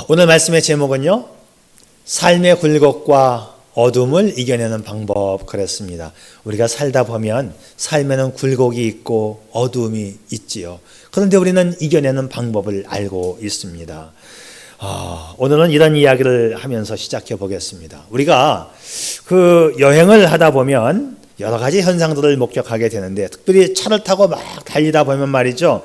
오늘 말씀의 제목은요, 삶의 굴곡과 어둠을 이겨내는 방법 그랬습니다. 우리가 살다 보면 삶에는 굴곡이 있고 어둠이 있지요. 그런데 우리는 이겨내는 방법을 알고 있습니다. 오늘은 이런 이야기를 하면서 시작해 보겠습니다. 우리가 여행을 하다 보면 여러 가지 현상들을 목격하게 되는데, 특별히 차를 타고 막 달리다 보면 말이죠,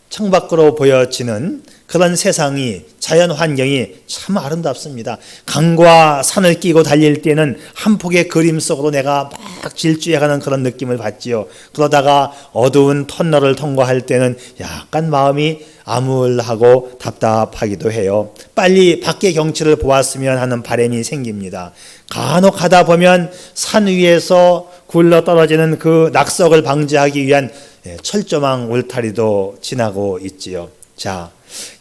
창밖으로 보여지는 그런 세상이, 자연 환경이 참 아름답습니다. 강과 산을 끼고 달릴 때는 한 폭의 그림 속으로 내가 막 질주해가는 그런 느낌을 받지요. 그러다가 어두운 터널을 통과할 때는 약간 마음이 암울하고 답답하기도 해요. 빨리 밖의 경치를 보았으면 하는 바람이 생깁니다. 간혹 가다 보면 산 위에서 굴러 떨어지는 그 낙석을 방지하기 위한 철조망 울타리도 지나고 있지요.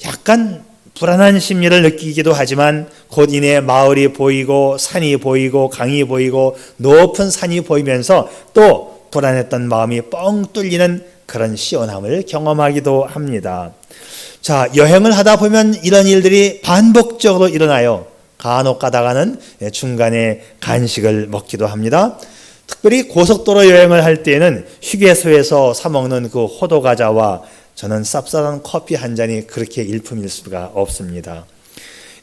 약간 불안한 심리를 느끼기도 하지만 곧 이내 마을이 보이고 산이 보이고 강이 보이고 높은 산이 보이면서 또 불안했던 마음이 뻥 뚫리는 그런 시원함을 경험하기도 합니다. 여행을 하다 보면 이런 일들이 반복적으로 일어나요. 간혹 가다가는 중간에 간식을 먹기도 합니다. 특별히 고속도로 여행을 할 때는 휴게소에서 사 먹는 그 호두 과자와 저는 쌉쌀한 커피 한 잔이 그렇게 일품일 수가 없습니다.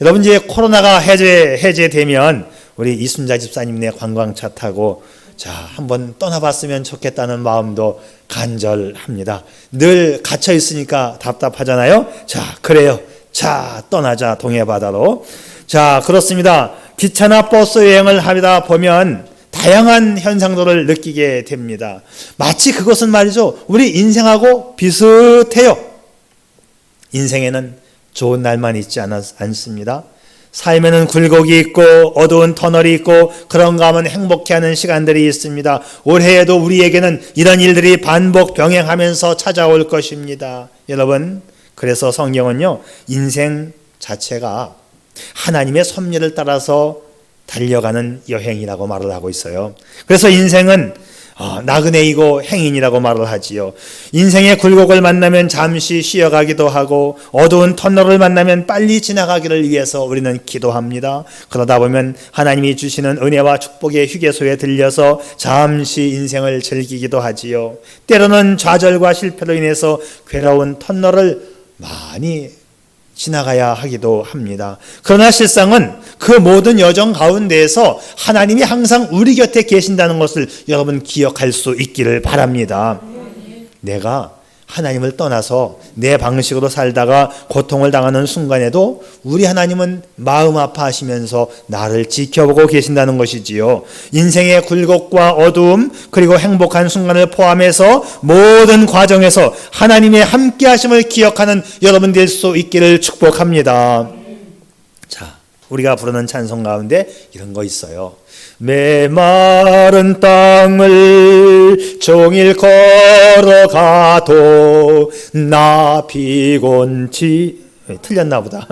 여러분, 이제 코로나가 해제되면 우리 이순자 집사님네 관광차 타고 한번 떠나봤으면 좋겠다는 마음도 간절합니다. 늘 갇혀 있으니까 답답하잖아요. 그래요. 떠나자, 동해바다로. 그렇습니다. 기차나 버스 여행을 하다 보면 다양한 현상들을 느끼게 됩니다. 마치 그것은 말이죠, 우리 인생하고 비슷해요. 인생에는 좋은 날만 있지 않습니다. 삶에는 굴곡이 있고 어두운 터널이 있고 그런가 하면 행복해하는 시간들이 있습니다. 올해에도 우리에게는 이런 일들이 반복 병행하면서 찾아올 것입니다. 여러분, 그래서 성경은요, 인생 자체가 하나님의 섭리를 따라서 달려가는 여행이라고 말을 하고 있어요. 그래서 인생은 나그네이고 행인이라고 말을 하지요. 인생의 굴곡을 만나면 잠시 쉬어가기도 하고 어두운 터널을 만나면 빨리 지나가기를 위해서 우리는 기도합니다. 그러다 보면 하나님이 주시는 은혜와 축복의 휴게소에 들려서 잠시 인생을 즐기기도 하지요. 때로는 좌절과 실패로 인해서 괴로운 터널을 많이 지나가야 하기도 합니다. 그러나 실상은 그 모든 여정 가운데에서 하나님이 항상 우리 곁에 계신다는 것을 여러분 기억할 수 있기를 바랍니다. 내가 하나님을 떠나서 내 방식으로 살다가 고통을 당하는 순간에도 우리 하나님은 마음 아파하시면서 나를 지켜보고 계신다는 것이지요. 인생의 굴곡과 어두움 그리고 행복한 순간을 포함해서 모든 과정에서 하나님의 함께하심을 기억하는 여러분 될 수 있기를 축복합니다. 우리가 부르는 찬송 가운데 이런 거 있어요. 메마른 땅을 종일 걸어가도 나 피곤치 틀렸나 보다.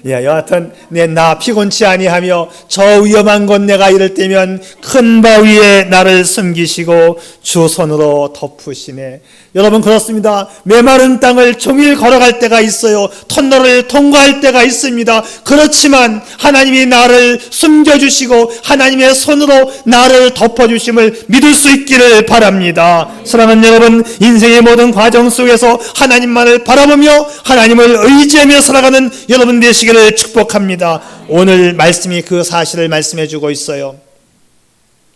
여하튼 나 피곤치 아니하며 저 위험한 곳 내가 이럴 때면 큰 바위에 나를 숨기시고 주 손으로 덮으시네. 여러분, 그렇습니다. 메마른 땅을 종일 걸어갈 때가 있어요. 터널을 통과할 때가 있습니다. 그렇지만 하나님이 나를 숨겨주시고 하나님의 손으로 나를 덮어주심을 믿을 수 있기를 바랍니다. 사랑하는 여러분, 인생의 모든 과정 속에서 하나님만을 바라보며 하나님을 의지하며 살아가는 여러분 되시기를 축복합니다. 오늘 말씀이 그 사실을 말씀해 주고 있어요.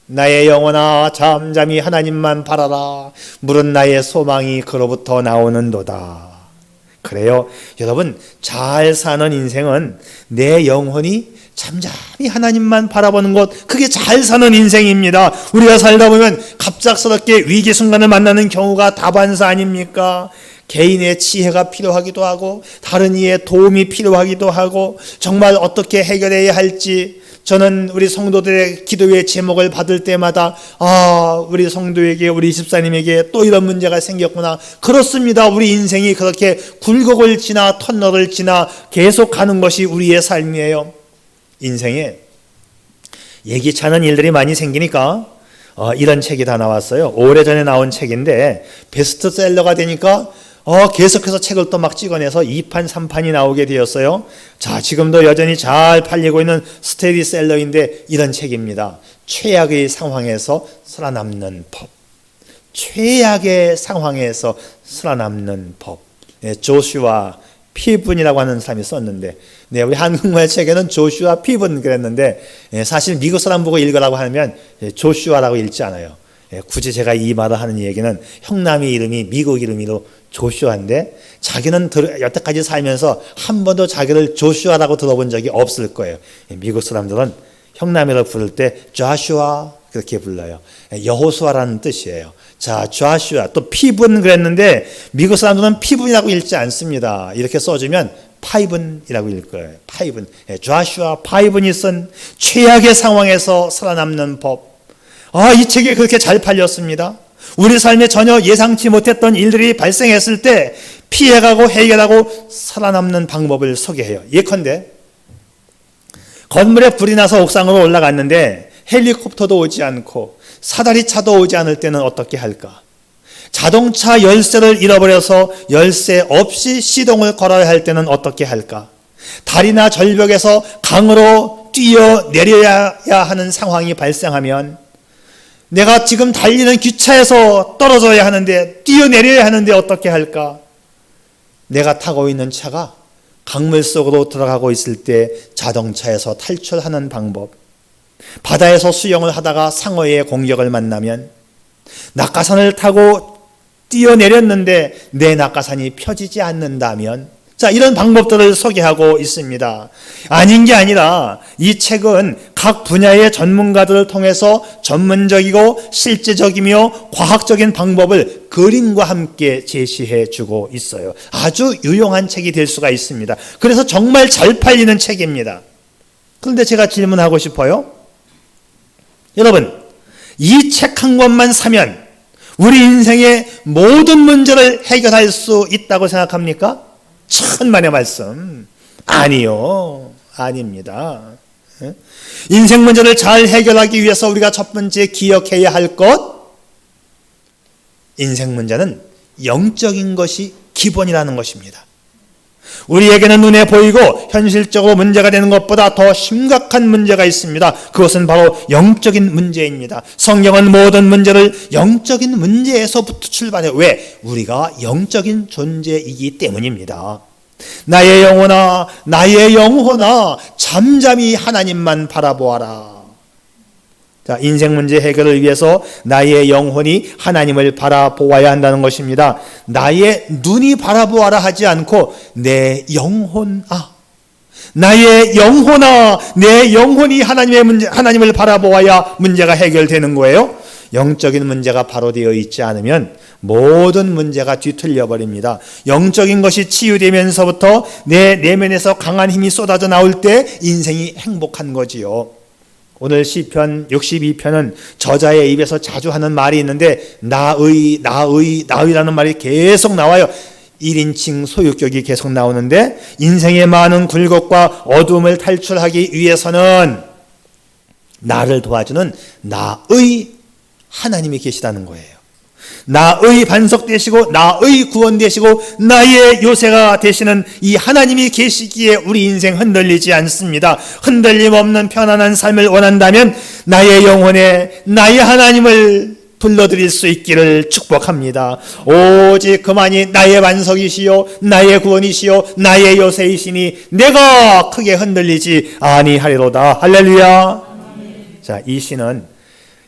나의 영혼아 잠잠히 하나님만 바라라. 물은 나의 소망이 그로부터 나오는도다. 그래요. 여러분, 잘 사는 인생은 내 영혼이 잠잠히 하나님만 바라보는 것, 그게 잘 사는 인생입니다. 우리가 살다 보면 갑작스럽게 위기 순간을 만나는 경우가 다반사 아닙니까? 개인의 지혜가 필요하기도 하고 다른 이의 도움이 필요하기도 하고 정말 어떻게 해결해야 할지, 저는 우리 성도들의 기도의 제목을 받을 때마다 우리 성도에게, 우리 집사님에게 또 이런 문제가 생겼구나. 그렇습니다. 우리 인생이 그렇게 굴곡을 지나 터널을 지나 계속 가는 것이 우리의 삶이에요. 인생에 예기치 않은 일들이 많이 생기니까 이런 책이 다 나왔어요. 오래전에 나온 책인데 베스트셀러가 되니까 계속해서 책을 또 막 찍어내서 2판, 3판이 나오게 되었어요. 자, 지금도 여전히 잘 팔리고 있는 스테디셀러인데 이런 책입니다. 최악의 상황에서 살아남는 법. 최악의 상황에서 살아남는 법. 조슈아 피븐이라고 하는 사람이 썼는데, 우리 한국말 책에는 조슈아 피븐 그랬는데, 사실 미국 사람 보고 읽으라고 하면 조슈아라고 읽지 않아요. 굳이 제가 이 말을 하는 얘기는 형남이 이름이 미국 이름으로 조슈아인데, 자기는 여태까지 살면서 한 번도 자기를 조슈아라고 들어본 적이 없을 거예요. 미국 사람들은 형남이라고 부를 때 조슈아 그렇게 불러요. 여호수아라는 뜻이에요. 자, 조슈아, 또 피분 그랬는데 미국 사람들은 피분이라고 읽지 않습니다. 이렇게 써주면 파이분이라고 읽을 거예요. 파이분. 조슈아 파이분이 쓴 최악의 상황에서 살아남는 법. 이 책이 그렇게 잘 팔렸습니다. 우리 삶에 전혀 예상치 못했던 일들이 발생했을 때 피해가고 해결하고 살아남는 방법을 소개해요. 예컨대 건물에 불이 나서 옥상으로 올라갔는데 헬리콥터도 오지 않고 사다리 차도 오지 않을 때는 어떻게 할까? 자동차 열쇠를 잃어버려서 열쇠 없이 시동을 걸어야 할 때는 어떻게 할까? 다리나 절벽에서 강으로 뛰어내려야 하는 상황이 발생하면 내가 지금 달리는 기차에서 떨어져야 하는데 뛰어내려야 하는데 어떻게 할까? 내가 타고 있는 차가 강물 속으로 들어가고 있을 때 자동차에서 탈출하는 방법. 바다에서 수영을 하다가 상어의 공격을 만나면 낙하산을 타고 뛰어내렸는데 내 낙하산이 펴지지 않는다면, 자, 이런 방법들을 소개하고 있습니다. 아닌 게 아니라 이 책은 각 분야의 전문가들을 통해서 전문적이고 실제적이며 과학적인 방법을 그림과 함께 제시해 주고 있어요. 아주 유용한 책이 될 수가 있습니다. 그래서 정말 잘 팔리는 책입니다. 그런데 제가 질문하고 싶어요. 여러분, 이 책 한 권만 사면 우리 인생의 모든 문제를 해결할 수 있다고 생각합니까? 천만의 말씀. 아니요. 아닙니다. 인생 문제를 잘 해결하기 위해서 우리가 첫 번째 기억해야 할 것, 인생 문제는 영적인 것이 기본이라는 것입니다. 우리에게는 눈에 보이고 현실적으로 문제가 되는 것보다 더 심각한 문제가 있습니다. 그것은 바로 영적인 문제입니다. 성경은 모든 문제를 영적인 문제에서부터 출발해요. 왜? 우리가 영적인 존재이기 때문입니다. 나의 영혼아, 나의 영혼아, 잠잠히 하나님만 바라보아라. 자, 인생 문제 해결을 위해서 나의 영혼이 하나님을 바라보아야 한다는 것입니다. 나의 눈이 바라보아라 하지 않고 내 영혼아, 나의 영혼아, 내 영혼이 하나님을 바라보아야 문제가 해결되는 거예요. 영적인 문제가 바로 되어 있지 않으면 모든 문제가 뒤틀려 버립니다. 영적인 것이 치유되면서부터 내 내면에서 강한 힘이 쏟아져 나올 때 인생이 행복한 거지요. 오늘 시편 62편은 저자의 입에서 자주 하는 말이 있는데 나의라는 말이 계속 나와요. 1인칭 소유격이 계속 나오는데, 인생의 많은 굴곡과 어둠을 탈출하기 위해서는 나를 도와주는 나의 하나님이 계시다는 거예요. 나의 반석 되시고 나의 구원 되시고 나의 요새가 되시는 이 하나님이 계시기에 우리 인생 흔들리지 않습니다. 흔들림 없는 편안한 삶을 원한다면 나의 영혼에 나의 하나님을 불러드릴 수 있기를 축복합니다. 오직 그만이 나의 반석이시요 나의 구원이시요 나의 요새이시니 내가 크게 흔들리지 아니하리로다. 할렐루야. 자, 이 시는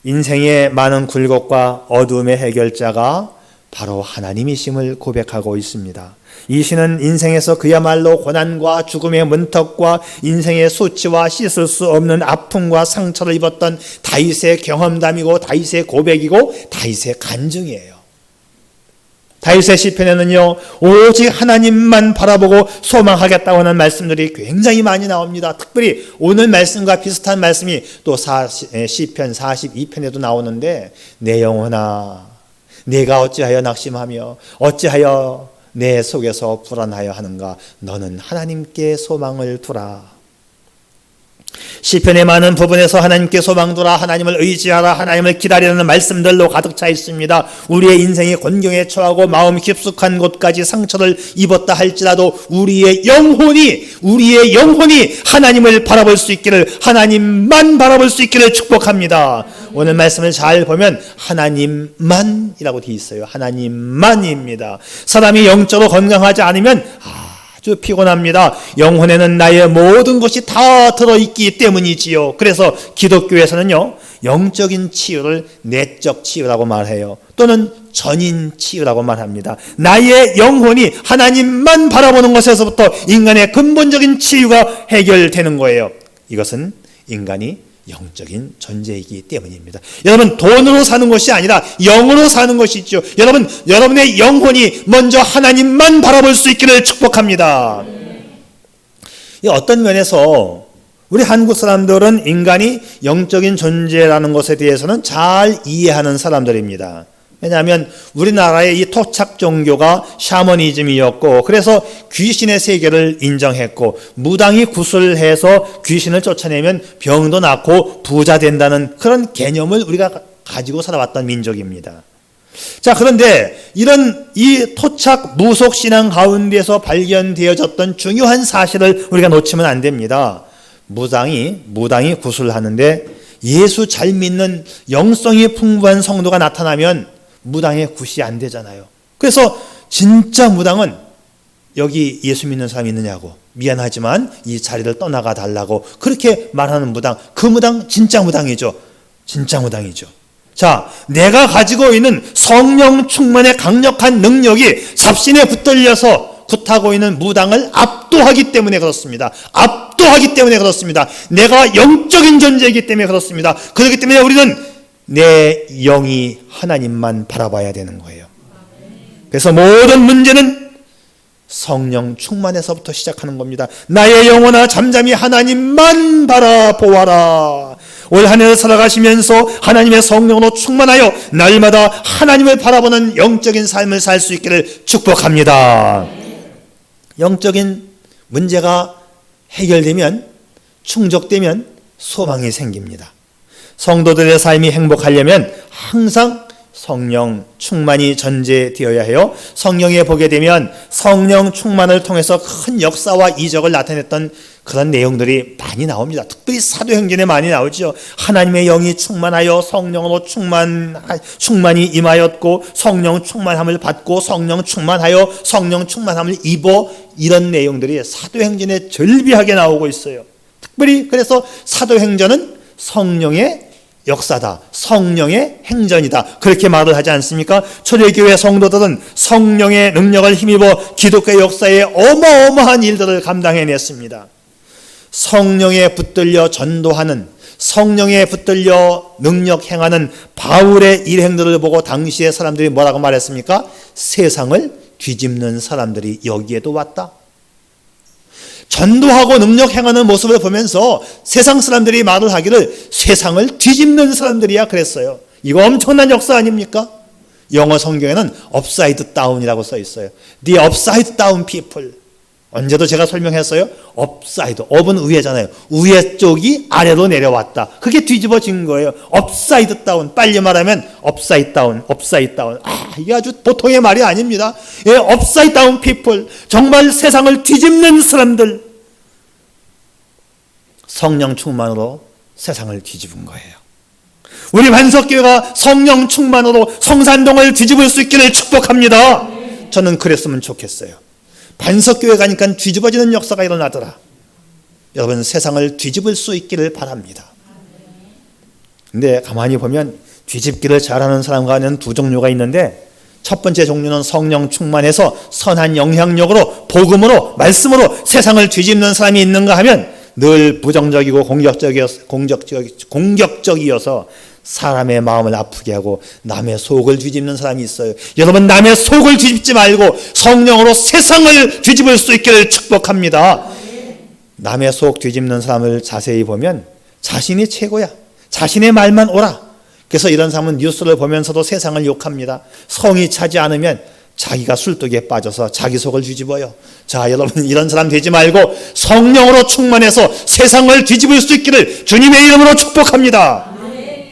인생의 많은 굴곡과 어둠의 해결자가 바로 하나님이심을 고백하고 있습니다. 이 시는 인생에서 그야말로 고난과 죽음의 문턱과 인생의 수치와 씻을 수 없는 아픔과 상처를 입었던 다윗의 경험담이고 다윗의 고백이고 다윗의 간증이에요. 다윗의 시편에는요, 오직 하나님만 바라보고 소망하겠다고 하는 말씀들이 굉장히 많이 나옵니다. 특별히 오늘 말씀과 비슷한 말씀이 또 시편 42편에도 나오는데, 내 영혼아, 내가 어찌하여 낙심하며 어찌하여 내 속에서 불안하여 하는가? 너는 하나님께 소망을 두라. 시편의 많은 부분에서 하나님께 소망두라, 하나님을 의지하라, 하나님을 기다리라는 말씀들로 가득 차 있습니다. 우리의 인생이 곤경에 처하고 마음 깊숙한 곳까지 상처를 입었다 할지라도 우리의 영혼이 하나님을 바라볼 수 있기를, 하나님만 바라볼 수 있기를 축복합니다. 오늘 말씀을 잘 보면 하나님만이라고 되어 있어요. 하나님만입니다. 사람이 영적으로 건강하지 않으면 아주 피곤합니다. 영혼에는 나의 모든 것이 다 들어있기 때문이지요. 그래서 기독교에서는요, 영적인 치유를 내적 치유라고 말해요. 또는 전인 치유라고 말합니다. 나의 영혼이 하나님만 바라보는 것에서부터 인간의 근본적인 치유가 해결되는 거예요. 이것은 인간이 영적인 존재이기 때문입니다. 여러분, 돈으로 사는 것이 아니라 영으로 사는 것이죠. 여러분의 영혼이 먼저 하나님만 바라볼 수 있기를 축복합니다. 어떤 면에서 우리 한국 사람들은 인간이 영적인 존재라는 것에 대해서는 잘 이해하는 사람들입니다. 왜냐하면 우리나라의 이 토착 종교가 샤머니즘이었고, 그래서 귀신의 세계를 인정했고, 무당이 구슬해서 귀신을 쫓아내면 병도 낫고 부자 된다는 그런 개념을 우리가 가지고 살아왔던 민족입니다. 자, 그런데 이런 이 토착 무속 신앙 가운데서 발견되어졌던 중요한 사실을 우리가 놓치면 안 됩니다. 무당이 구슬하는데 예수 잘 믿는 영성이 풍부한 성도가 나타나면 무당의 굿이 안 되잖아요. 그래서 진짜 무당은 여기 예수 믿는 사람이 있느냐고, 미안하지만 이 자리를 떠나가 달라고 그렇게 말하는 무당, 그 무당 진짜 무당이죠. 진짜 무당이죠. 자, 내가 가지고 있는 성령 충만의 강력한 능력이 잡신에 붙들려서 굿하고 있는 무당을 압도하기 때문에 그렇습니다. 압도하기 때문에 그렇습니다. 내가 영적인 존재이기 때문에 그렇습니다. 그렇기 때문에 우리는 내 영이 하나님만 바라봐야 되는 거예요. 그래서 모든 문제는 성령 충만에서부터 시작하는 겁니다. 나의 영혼아 잠잠히 하나님만 바라보아라. 올 한 해 살아가시면서 하나님의 성령으로 충만하여 날마다 하나님을 바라보는 영적인 삶을 살 수 있기를 축복합니다. 영적인 문제가 해결되면, 충족되면 소망이 생깁니다. 성도들의 삶이 행복하려면 항상 성령 충만이 전제되어야 해요. 성령에 보게 되면 성령 충만을 통해서 큰 역사와 이적을 나타냈던 그런 내용들이 많이 나옵니다. 특별히 사도행전에 많이 나오죠. 하나님의 영이 충만하여 성령으로 충만이 임하였고, 성령 충만함을 받고, 성령 충만하여 성령 충만함을 입어, 이런 내용들이 사도행전에 절비하게 나오고 있어요. 특별히 그래서 사도행전은 성령의 역사다, 성령의 행전이다, 그렇게 말을 하지 않습니까? 초대교회 성도들은 성령의 능력을 힘입어 기독교 역사에 어마어마한 일들을 감당해냈습니다. 성령에 붙들려 전도하는, 성령에 붙들려 능력 행하는 바울의 일행들을 보고 당시의 사람들이 뭐라고 말했습니까? 세상을 뒤집는 사람들이 여기에도 왔다. 전도하고 능력 행하는 모습을 보면서 세상 사람들이 말을 하기를 세상을 뒤집는 사람들이야 그랬어요. 이거 엄청난 역사 아닙니까? 영어 성경에는 upside down이라고 써 있어요. The upside down people. 언제도 제가 설명했어요. upside, up은 위에잖아요. 위에 쪽이 아래로 내려왔다. 그게 뒤집어진 거예요. upside down. 빨리 말하면 upside down, upside down. 이게 아주 보통의 말이 아닙니다. 예, upside down people. 정말 세상을 뒤집는 사람들. 성령 충만으로 세상을 뒤집은 거예요. 우리 반석교회가 성령 충만으로 성산동을 뒤집을 수 있기를 축복합니다. 저는 그랬으면 좋겠어요. 반석교회 가니까 뒤집어지는 역사가 일어나더라. 여러분, 세상을 뒤집을 수 있기를 바랍니다. 근데 가만히 보면 뒤집기를 잘하는 사람과는 두 종류가 있는데, 첫 번째 종류는 성령 충만해서 선한 영향력으로, 복음으로, 말씀으로 세상을 뒤집는 사람이 있는가 하면 늘 부정적이고 공격적이어서 사람의 마음을 아프게 하고 남의 속을 뒤집는 사람이 있어요. 여러분, 남의 속을 뒤집지 말고 성령으로 세상을 뒤집을 수 있기를 축복합니다. 남의 속 뒤집는 사람을 자세히 보면 자신이 최고야, 자신의 말만 옳아. 그래서 이런 사람은 뉴스를 보면서도 세상을 욕합니다. 성이 차지 않으면 자기가 술독에 빠져서 자기 속을 뒤집어요. 자, 여러분 이런 사람 되지 말고 성령으로 충만해서 세상을 뒤집을 수 있기를 주님의 이름으로 축복합니다.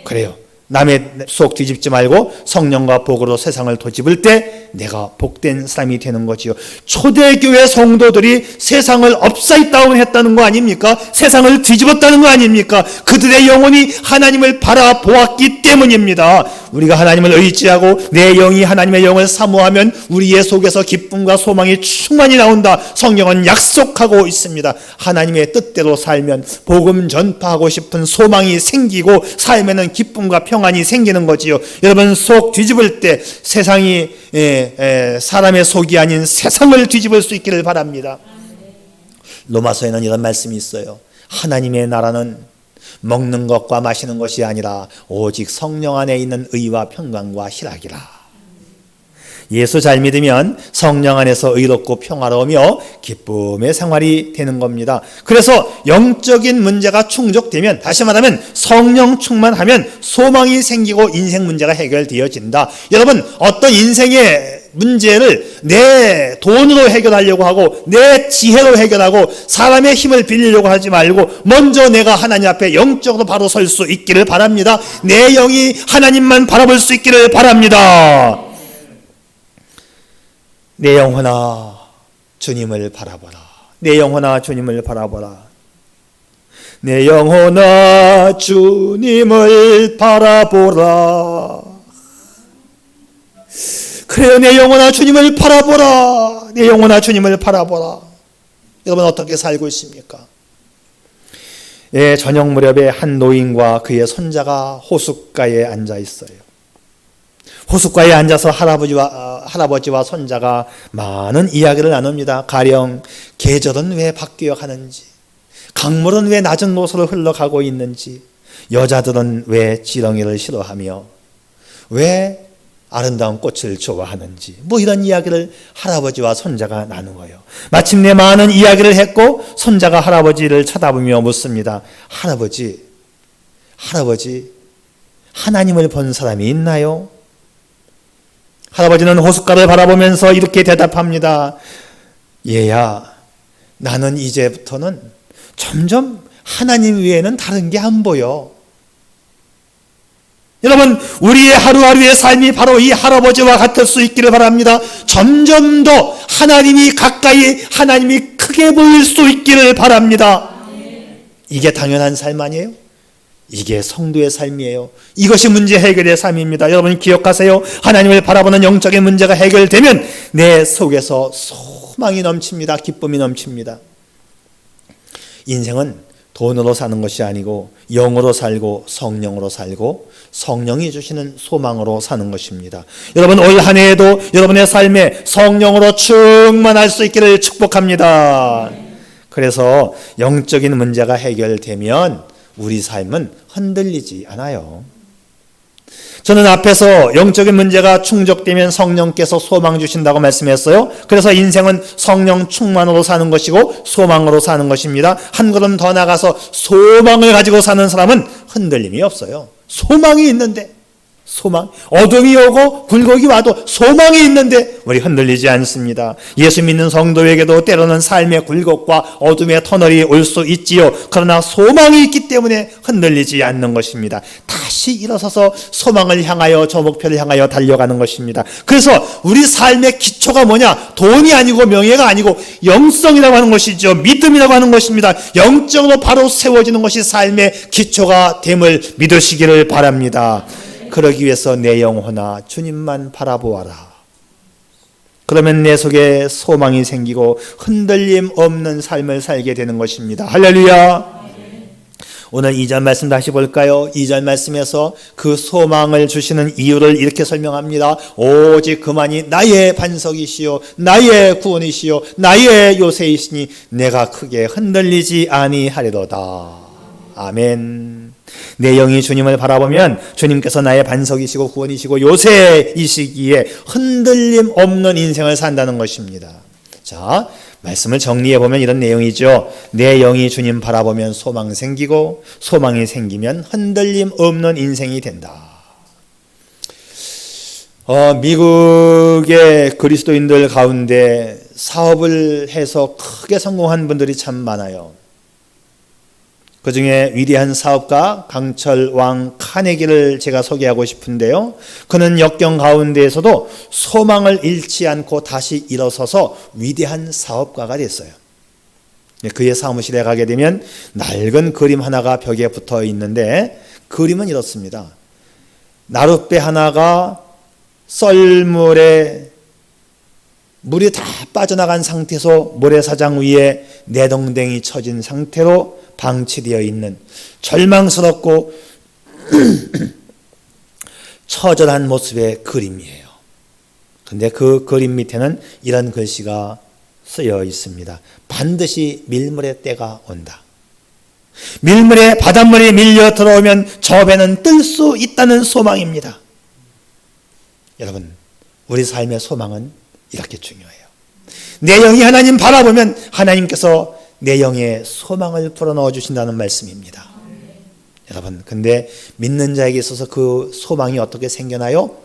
그래요. 남의 속 뒤집지 말고 성령과 복으로 세상을 뒤집을 때 내가 복된 사람이 되는 거지요. 초대교회 성도들이 세상을 업사이드 다운 했다는 거 아닙니까? 세상을 뒤집었다는 거 아닙니까? 그들의 영혼이 하나님을 바라보았기 때문입니다. 우리가 하나님을 의지하고 내 영이 하나님의 영을 사모하면 우리의 속에서 기쁨과 소망이 충만히 나온다. 성경은 약속하고 있습니다. 하나님의 뜻대로 살면 복음 전파하고 싶은 소망이 생기고 삶에는 기쁨과 평안이 생기는 거지요. 여러분 속 뒤집을 때 세상이 사람의 속이 아닌 세상을 뒤집을 수 있기를 바랍니다. 로마서에는 이런 말씀이 있어요. 하나님의 나라는 먹는 것과 마시는 것이 아니라 오직 성령 안에 있는 의와 평강과 희락이라. 예수 잘 믿으면 성령 안에서 의롭고 평화로우며 기쁨의 생활이 되는 겁니다. 그래서 영적인 문제가 충족되면, 다시 말하면 성령 충만하면 소망이 생기고 인생 문제가 해결되어진다. 여러분 어떤 인생의 문제를 내 돈으로 해결하려고 하고 내 지혜로 해결하고 사람의 힘을 빌리려고 하지 말고 먼저 내가 하나님 앞에 영적으로 바로 설 수 있기를 바랍니다. 내 영이 하나님만 바라볼 수 있기를 바랍니다. 내 영혼아 주님을 바라보라. 내 영혼아 주님을 바라보라. 내 영혼아 주님을 바라보라. 그래요. 내 영혼아 주님을 바라보라. 내 영혼아 주님을 바라보라. 여러분 어떻게 살고 있습니까? 저녁 무렵에 한 노인과 그의 손자가 호숫가에 앉아 있어요. 호숫가에 앉아서 할아버지와 손자가 많은 이야기를 나눕니다. 가령 계절은 왜 바뀌어 가는지, 강물은 왜 낮은 곳으로 흘러가고 있는지, 여자들은 왜 지렁이를 싫어하며 왜 아름다운 꽃을 좋아하는지, 이런 이야기를 할아버지와 손자가 나누어요. 마침내 많은 이야기를 했고 손자가 할아버지를 쳐다보며 묻습니다. 할아버지, 하나님을 본 사람이 있나요? 할아버지는 호숫가를 바라보면서 이렇게 대답합니다. 얘야, 나는 이제부터는 점점 하나님 외에는 다른 게 안 보여. 여러분 우리의 하루하루의 삶이 바로 이 할아버지와 같을 수 있기를 바랍니다. 점점 더 하나님이 가까이, 하나님이 크게 보일 수 있기를 바랍니다. 이게 당연한 삶 아니에요? 이게 성도의 삶이에요. 이것이 문제 해결의 삶입니다. 여러분 기억하세요. 하나님을 바라보는 영적인 문제가 해결되면 내 속에서 소망이 넘칩니다. 기쁨이 넘칩니다. 인생은 돈으로 사는 것이 아니고 영으로 살고 성령으로 살고 성령이 주시는 소망으로 사는 것입니다. 여러분 올 한 해에도 여러분의 삶에 성령으로 충만할 수 있기를 축복합니다. 그래서 영적인 문제가 해결되면 우리 삶은 흔들리지 않아요. 저는 앞에서 영적인 문제가 충족되면 성령께서 소망 주신다고 말씀했어요. 그래서 인생은 성령 충만으로 사는 것이고 소망으로 사는 것입니다. 한 걸음 더 나가서 소망을 가지고 사는 사람은 흔들림이 없어요. 소망이 있는데, 어둠이 오고 굴곡이 와도 소망이 있는데 우리 흔들리지 않습니다. 예수 믿는 성도에게도 때로는 삶의 굴곡과 어둠의 터널이 올 수 있지요. 그러나 소망이 있기 때문에 흔들리지 않는 것입니다. 다시 일어서서 소망을 향하여, 저 목표를 향하여 달려가는 것입니다. 그래서 우리 삶의 기초가 뭐냐? 돈이 아니고 명예가 아니고 영성이라고 하는 것이죠. 믿음이라고 하는 것입니다. 영적으로 바로 세워지는 것이 삶의 기초가 됨을 믿으시기를 바랍니다. 그러기 위해서 내 영혼아 주님만 바라보아라. 그러면 내 속에 소망이 생기고 흔들림 없는 삶을 살게 되는 것입니다. 할렐루야. 오늘 2절 말씀 다시 볼까요? 2절 말씀에서 그 소망을 주시는 이유를 이렇게 설명합니다. 오직 그만이 나의 반석이시요 나의 구원이시요 나의 요새이시니 내가 크게 흔들리지 아니하리로다. 아멘. 내 영이 주님을 바라보면 주님께서 나의 반석이시고 구원이시고 요새이시기에 흔들림 없는 인생을 산다는 것입니다. 자, 말씀을 정리해 보면 이런 내용이죠. 내 영이 주님 바라보면 소망 생기고 소망이 생기면 흔들림 없는 인생이 된다. 미국의 그리스도인들 가운데 사업을 해서 크게 성공한 분들이 참 많아요. 그 중에 위대한 사업가 강철 왕 카네기를 제가 소개하고 싶은데요. 그는 역경 가운데에서도 소망을 잃지 않고 다시 일어서서 위대한 사업가가 됐어요. 그의 사무실에 가게 되면 낡은 그림 하나가 벽에 붙어 있는데 그림은 이렇습니다. 나룻배 하나가 썰물에 물이 다 빠져나간 상태에서 모래사장 위에 내동댕이 쳐진 상태로 방치되어 있는 절망스럽고 처절한 모습의 그림이에요. 그런데 그 그림 밑에는 이런 글씨가 쓰여 있습니다. 반드시 밀물의 때가 온다. 밀물에 바닷물이 밀려 들어오면 저 배는 뜰 수 있다는 소망입니다. 여러분, 우리 삶의 소망은 이렇게 중요해요. 내 영이 하나님 바라보면 하나님께서 내 영에 소망을 불어넣어 주신다는 말씀입니다. 여러분, 근데 믿는 자에게 있어서 그 소망이 어떻게 생겨나요?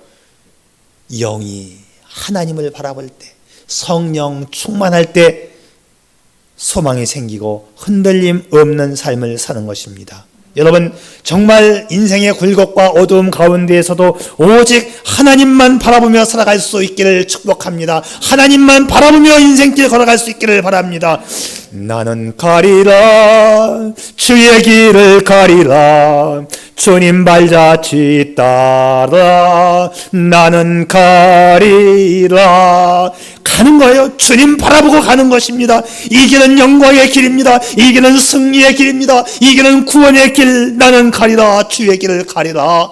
영이 하나님을 바라볼 때, 성령 충만할 때 소망이 생기고 흔들림 없는 삶을 사는 것입니다. 여러분, 정말 인생의 굴곡과 어두움 가운데에서도 오직 하나님만 바라보며 살아갈 수 있기를 축복합니다. 하나님만 바라보며 인생길 걸어갈 수 있기를 바랍니다. 나는 가리라, 주의 길을 가리라, 주님 발자취 따라 나는 가리라. 가는 거예요. 주님 바라보고 가는 것입니다. 이 길은 영광의 길입니다. 이 길은 승리의 길입니다. 이 길은 구원의 길. 나는 가리라, 주의 길을 가리라.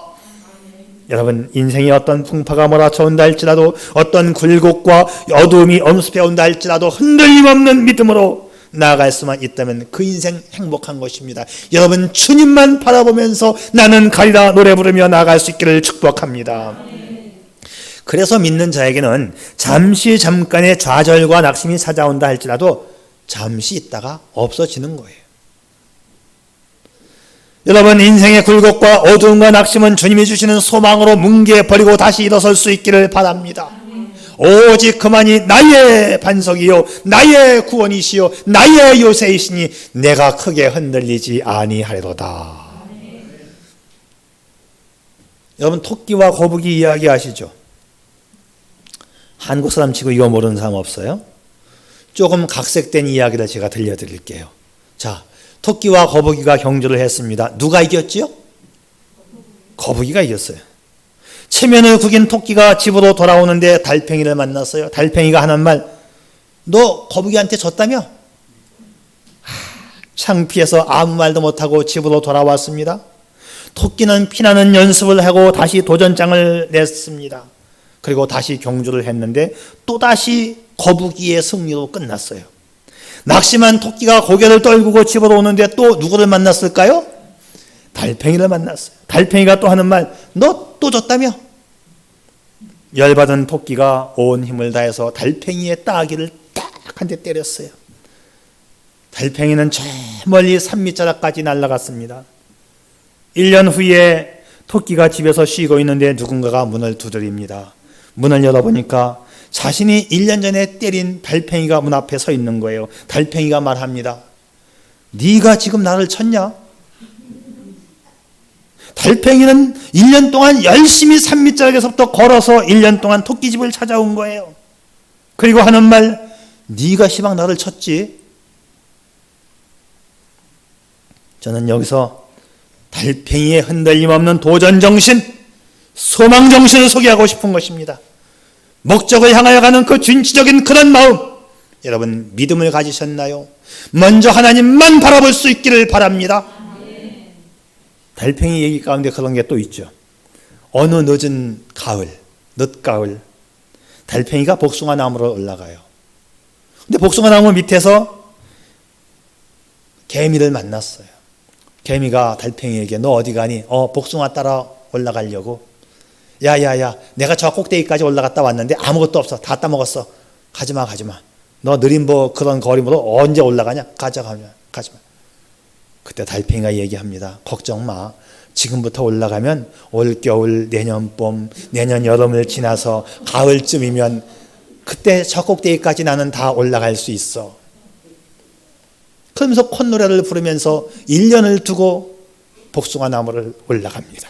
여러분, 인생에 어떤 풍파가 몰아쳐온다 할지라도, 어떤 굴곡과 어두움이 엄습해 온다 할지라도 흔들림 없는 믿음으로 나아갈 수만 있다면 그 인생 행복한 것입니다. 여러분, 주님만 바라보면서 나는 가리라 노래 부르며 나아갈 수 있기를 축복합니다. 그래서 믿는 자에게는 잠깐의 좌절과 낙심이 찾아온다 할지라도 잠시 있다가 없어지는 거예요. 여러분, 인생의 굴곡과 어두움과 낙심은 주님이 주시는 소망으로 뭉개버리고 다시 일어설 수 있기를 바랍니다. 오직 그만이 나의 반석이요 나의 구원이시요 나의 요새이시니 내가 크게 흔들리지 아니하리로다. 여러분, 토끼와 거북이 이야기 아시죠? 한국 사람 치고 이거 모르는 사람 없어요? 조금 각색된 이야기를 제가 들려드릴게요. 자, 토끼와 거북이가 경주를 했습니다. 누가 이겼지요? 거북이가 이겼어요. 체면을 구긴 토끼가 집으로 돌아오는데 달팽이를 만났어요. 달팽이가 하는 말, 너 거북이한테 졌다며? 창피해서 아무 말도 못하고 집으로 돌아왔습니다. 토끼는 피나는 연습을 하고 다시 도전장을 냈습니다. 그리고 다시 경주를 했는데 또다시 거북이의 승리로 끝났어요. 낙심한 토끼가 고개를 떨구고 집으로 오는데 또 누구를 만났을까요? 달팽이를 만났어요. 달팽이가 또 하는 말, 너 또 졌다며? 열받은 토끼가 온 힘을 다해서 달팽이의 따귀를 딱 한 대 때렸어요. 달팽이는 저 멀리 산밑자락까지 날아갔습니다. 1년 후에 토끼가 집에서 쉬고 있는데 누군가가 문을 두드립니다. 문을 열어보니까 자신이 1년 전에 때린 달팽이가 문 앞에 서 있는 거예요. 달팽이가 말합니다. 네가 지금 나를 쳤냐? 달팽이는 1년 동안 열심히 산밑자락에서부터 걸어서 1년 동안 토끼집을 찾아온 거예요. 그리고 하는 말, 네가 시방 나를 쳤지? 저는 여기서 달팽이의 흔들림 없는 도전정신, 소망정신을 소개하고 싶은 것입니다. 목적을 향하여 가는 그 진취적인 그런 마음, 여러분 믿음을 가지셨나요? 먼저 하나님만 바라볼 수 있기를 바랍니다. 달팽이 얘기 가운데 그런 게 또 있죠. 어느 늦은 가을, 늦가을, 달팽이가 복숭아 나무로 올라가요. 근데 복숭아 나무 밑에서 개미를 만났어요. 개미가 달팽이에게 너 어디 가니? 복숭아 따라 올라가려고. 야야야, 내가 저 꼭대기까지 올라갔다 왔는데 아무것도 없어. 다 따먹었어. 가지마. 너 느린 그런 거리로 언제 올라가냐? 가지마. 그때 달팽이가 얘기합니다. 걱정 마. 지금부터 올라가면 올겨울, 내년 봄, 내년 여름을 지나서 가을쯤이면 그때 저 꼭대기까지 나는 다 올라갈 수 있어. 그러면서 콧노래를 부르면서 1년을 두고 복숭아 나무를 올라갑니다.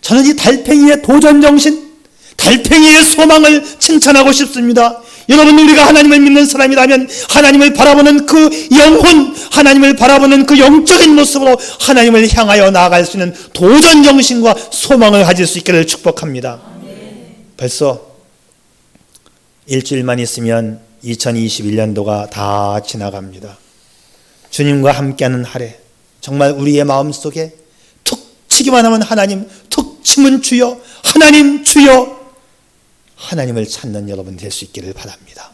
저는 이 달팽이의 도전정신, 달팽이의 소망을 칭찬하고 싶습니다. 여러분, 우리가 하나님을 믿는 사람이라면 하나님을 바라보는 그 영혼, 하나님을 바라보는 그 영적인 모습으로 하나님을 향하여 나아갈 수 있는 도전정신과 소망을 가질 수 있기를 축복합니다. 벌써 일주일만 있으면 2021년도가 다 지나갑니다. 주님과 함께하는 한 해, 정말 우리의 마음속에 툭 치기만 하면 하나님, 툭 치면 주여, 하나님 주여, 하나님을 찾는 여러분 될 수 있기를 바랍니다.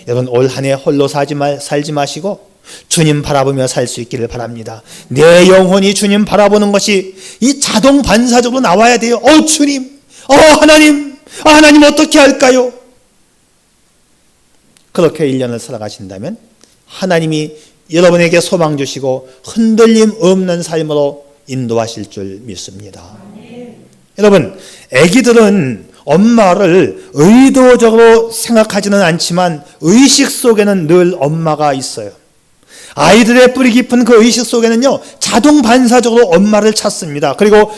여러분, 올 한 해 홀로 살지 마시고 주님 바라보며 살 수 있기를 바랍니다. 내 영혼이 주님 바라보는 것이 이 자동 반사적으로 나와야 돼요. 주님, 하나님, 하나님 어떻게 할까요? 그렇게 1년을 살아가신다면 하나님이 여러분에게 소망 주시고 흔들림 없는 삶으로 인도하실 줄 믿습니다. 여러분, 아기들은 엄마를 의도적으로 생각하지는 않지만 의식 속에는 늘 엄마가 있어요. 아이들의 뿌리 깊은 그 의식 속에는요, 자동 반사적으로 엄마를 찾습니다. 그리고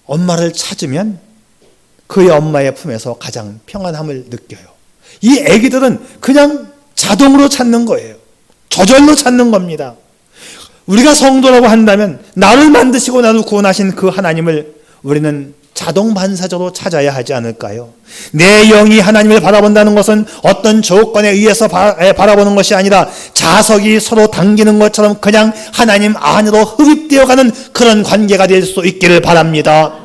엄마를 찾으면 그의 엄마의 품에서 가장 평안함을 느껴요. 이 아기들은 그냥 자동으로 찾는 거예요. 저절로 찾는 겁니다. 우리가 성도라고 한다면 나를 만드시고 나를 구원하신 그 하나님을 우리는 자동 반사적으로 찾아야 하지 않을까요? 내 영이 하나님을 바라본다는 것은 어떤 조건에 의해서 바라보는 것이 아니라 자석이 서로 당기는 것처럼 그냥 하나님 안으로 흡입되어 가는 그런 관계가 될 수 있기를 바랍니다.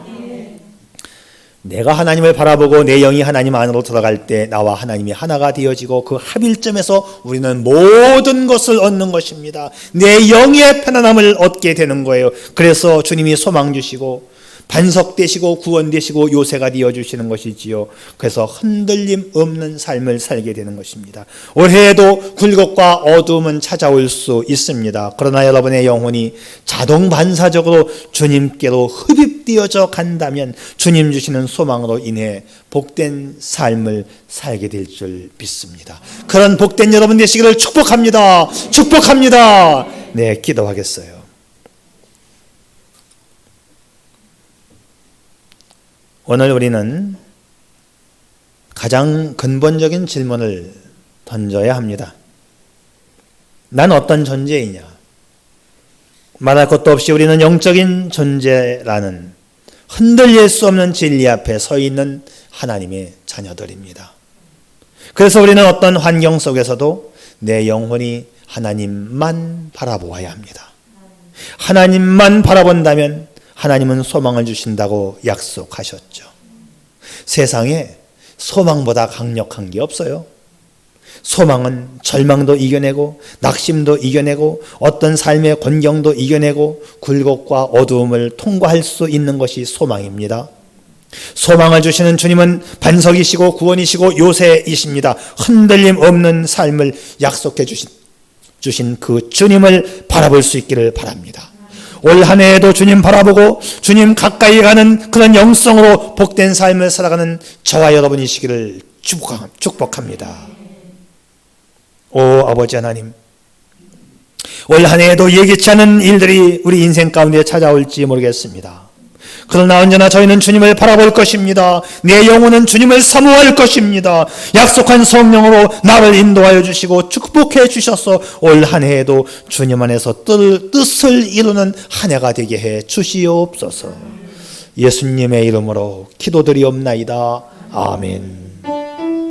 내가 하나님을 바라보고 내 영이 하나님 안으로 들어갈 때 나와 하나님이 하나가 되어지고 그 합일점에서 우리는 모든 것을 얻는 것입니다. 내 영의 편안함을 얻게 되는 거예요. 그래서 주님이 소망 주시고 반석되시고 구원되시고 요새가 되어주시는 것이지요. 그래서 흔들림 없는 삶을 살게 되는 것입니다. 올해에도 굴곡과 어두움은 찾아올 수 있습니다. 그러나 여러분의 영혼이 자동 반사적으로 주님께로 흡입되어져 간다면 주님 주시는 소망으로 인해 복된 삶을 살게 될 줄 믿습니다. 그런 복된 여러분 되시기를 축복합니다. 축복합니다. 네, 기도하겠어요. 오늘 우리는 가장 근본적인 질문을 던져야 합니다. 난 어떤 존재이냐? 말할 것도 없이 우리는 영적인 존재라는 흔들릴 수 없는 진리 앞에 서 있는 하나님의 자녀들입니다. 그래서 우리는 어떤 환경 속에서도 내 영혼이 하나님만 바라보아야 합니다. 하나님만 바라본다면 하나님은 소망을 주신다고 약속하셨죠. 세상에 소망보다 강력한 게 없어요. 소망은 절망도 이겨내고 낙심도 이겨내고 어떤 삶의 곤경도 이겨내고 굴곡과 어두움을 통과할 수 있는 것이 소망입니다. 소망을 주시는 주님은 반석이시고 구원이시고 요새이십니다. 흔들림 없는 삶을 약속해 주신 그 주님을 바라볼 수 있기를 바랍니다. 올 한 해에도 주님 바라보고 주님 가까이 가는 그런 영성으로 복된 삶을 살아가는 저와 여러분이시기를 축복합니다. 오 아버지 하나님, 올 한 해에도 예기치 않은 일들이 우리 인생 가운데 찾아올지 모르겠습니다. 그러나 언제나 저희는 주님을 바라볼 것입니다. 내 영혼은 주님을 사모할 것입니다. 약속한 성령으로 나를 인도하여 주시고 축복해 주셔서 올 한 해에도 주님 안에서 뜻을 이루는 한 해가 되게 해 주시옵소서. 예수님의 이름으로 기도드리옵나이다. 아멘.